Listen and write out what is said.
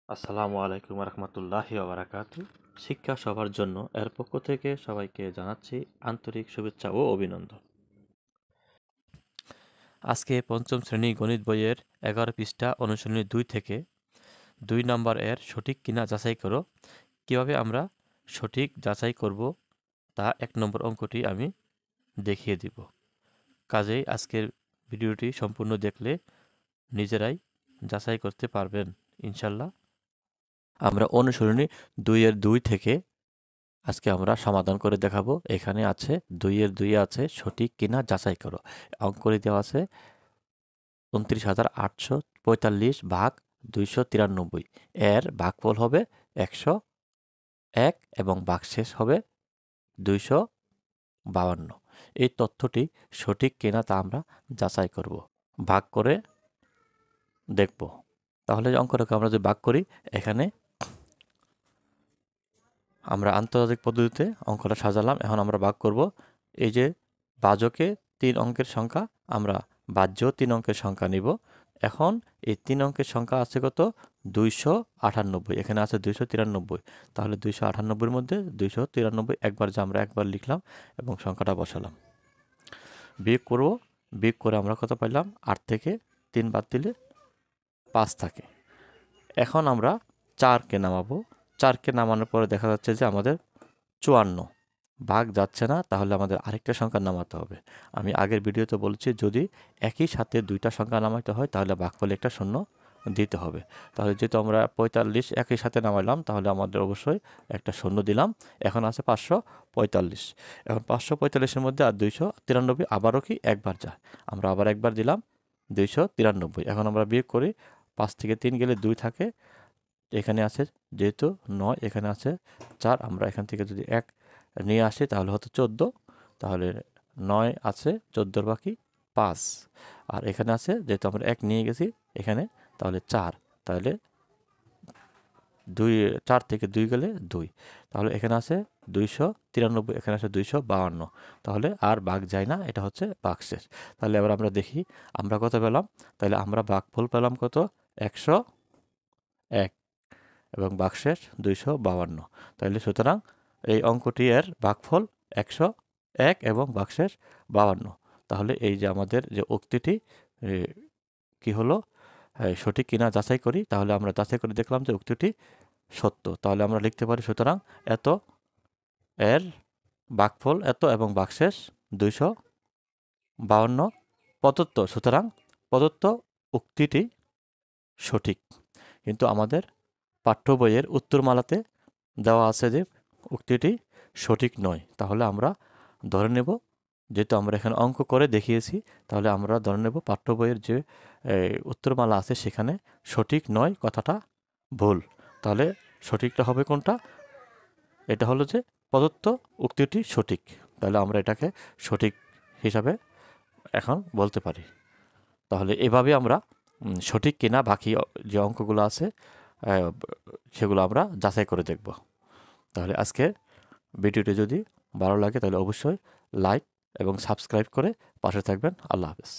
আসসালামু আলাইকুম রহমতুল্লাহি ওবারাকাতু। শিক্ষা সবার জন্য এর পক্ষ থেকে সবাইকে জানাচ্ছি আন্তরিক শুভেচ্ছা ও অভিনন্দন। আজকে পঞ্চম শ্রেণী গণিত বইয়ের 11 পৃষ্ঠা অনুশীলনী 2 থেকে 2 নম্বর এর সঠিক কিনা যাচাই করো। কিভাবে আমরা সঠিক যাচাই করব তা 1 নম্বর অঙ্কটি আমি দেখিয়ে দিব। কাজেই আজকের ভিডিওটি সম্পূর্ণ দেখলে নিজেরাই যাচাই করতে পারবেন ইনশাল্লাহ। আমরা অনুশীলনী 2 এর 2 থেকে আজকে আমরা সমাধান করে দেখাবো। এখানে আছে 2 এর 2 আছে সঠিক কিনা যাচাই করো। অঙ্কটি দেওয়া আছে 29,845 ভাগ 293 এর ভাগফল হবে 101 এবং ভাগশেষ হবে 252। এই তথ্যটি সঠিক কিনা তা আমরা যাচাই করব, ভাগ করে দেখব। তাহলে অঙ্কটাকে আমরা যদি ভাগ করি, এখানে আমরা আন্তর্জাতিক পদ্ধতিতে অঙ্কটা সাজালাম। এখন আমরা ভাগ করব। এই যে ভাজকে 3 অঙ্কের সংখ্যা, আমরা বাহ্য 3 অঙ্কের সংখ্যা নিব। এখন এই 3 অঙ্কের সংখ্যা আছে কত? 298। এখানে আছে 293। তাহলে 298-এর মধ্যে 293 একবার যে আমরা একবার লিখলাম এবং সংখ্যাটা বসালাম। বিয়োগ করব। বিয়োগ করে আমরা কত পাইলাম? 8 থেকে 3 বাদ দিলে 5 থাকে। এখন আমরা 4কে নামাবো। 4কে নামানোর পরে দেখা যাচ্ছে যে আমাদের 54 ভাগ যাচ্ছে না, তাহলে আমাদের আরেকটা সংখ্যা নামাতে হবে। আমি আগের ভিডিওতে বলেছি, যদি একই সাথে 2টা সংখ্যা নামাতে হয় তাহলে ভাগফলে একটা শূন্য দিতে হবে। তাহলে যেহেতু আমরা 45 একই সাথে নামাইলাম, তাহলে আমাদের অবশ্যই একটা শূন্য দিলাম। এখন আছে 545। এখন 545-এর মধ্যে আর 293 আবারও কি একবার যায়, আমরা আবার একবার দিলাম 293। এখন আমরা বিয়োগ করি। 5 থেকে 3 গেলে 2 থাকে। এখানে আছে যেহেতু 9, এখানে আছে 4, আমরা এখান থেকে যদি 1 নিয়ে আসি তাহলে হতো 14। তাহলে 9 আছে, 14 বাকি 5। আর এখানে আছে যেহেতু আমরা 1 নিয়ে গেছি এখানে, তাহলে 4। তাহলে 4 থেকে 2 গেলে 2। তাহলে এখানে আছে 293, এখানে আছে 252। তাহলে আর ভাগ যায় না, এটা হচ্ছে ভাগশেষ। তাহলে এবার আমরা দেখি আমরা কত পেলাম। তাহলে আমরা ভাগফল পেলাম কত? 101 এবং ভাগশেষ 252। তাহলে সুতরাং এই অঙ্কটি এর ভাগফল 101 এবং ভাগশেষ 52। তাহলে এই যে আমাদের যে উক্তিটি কি হলো, সঠিক কিনা যাচাই করি। তাহলে আমরা যাচাই করে দেখলাম যে উক্তিটি সত্য। তাহলে আমরা লিখতে পারি সুতরাং এত এর ভাগফল এত এবং ভাগশেষ 252 প্রদত্ত। সুতরাং প্রদত্ত উক্তিটি সঠিক। কিন্তু আমাদের পাঠ্য বইয়ের উত্তরমালাতে দেওয়া আছে যে উক্তিটি সঠিক নয়। তাহলে আমরা ধরে নেব, যেহেতু আমরা এখানে অঙ্ক করে দেখিয়েছি, তাহলে আমরা ধরে নেব পাঠ্য বইয়ের যে উত্তরমালা আছে সেখানে সঠিক নয়, কথাটা ভুল। তাহলে সঠিকটা হবে কোনটা? এটা হলো যে প্রদত্ত উক্তিটি সঠিক। তাহলে আমরা এটাকে সঠিক হিসাবে এখন বলতে পারি। তাহলে এভাবে আমরা সঠিক কিনা বাকি যে অঙ্কগুলো আছে সেগুলো আমরা যাচাই করে দেখব। তাহলে আজকে ভিডিওটি যদি ভালো লাগে তাহলে অবশ্যই লাইক এবং সাবস্ক্রাইব করে পাশে থাকবেন। আল্লাহ হাফেজ।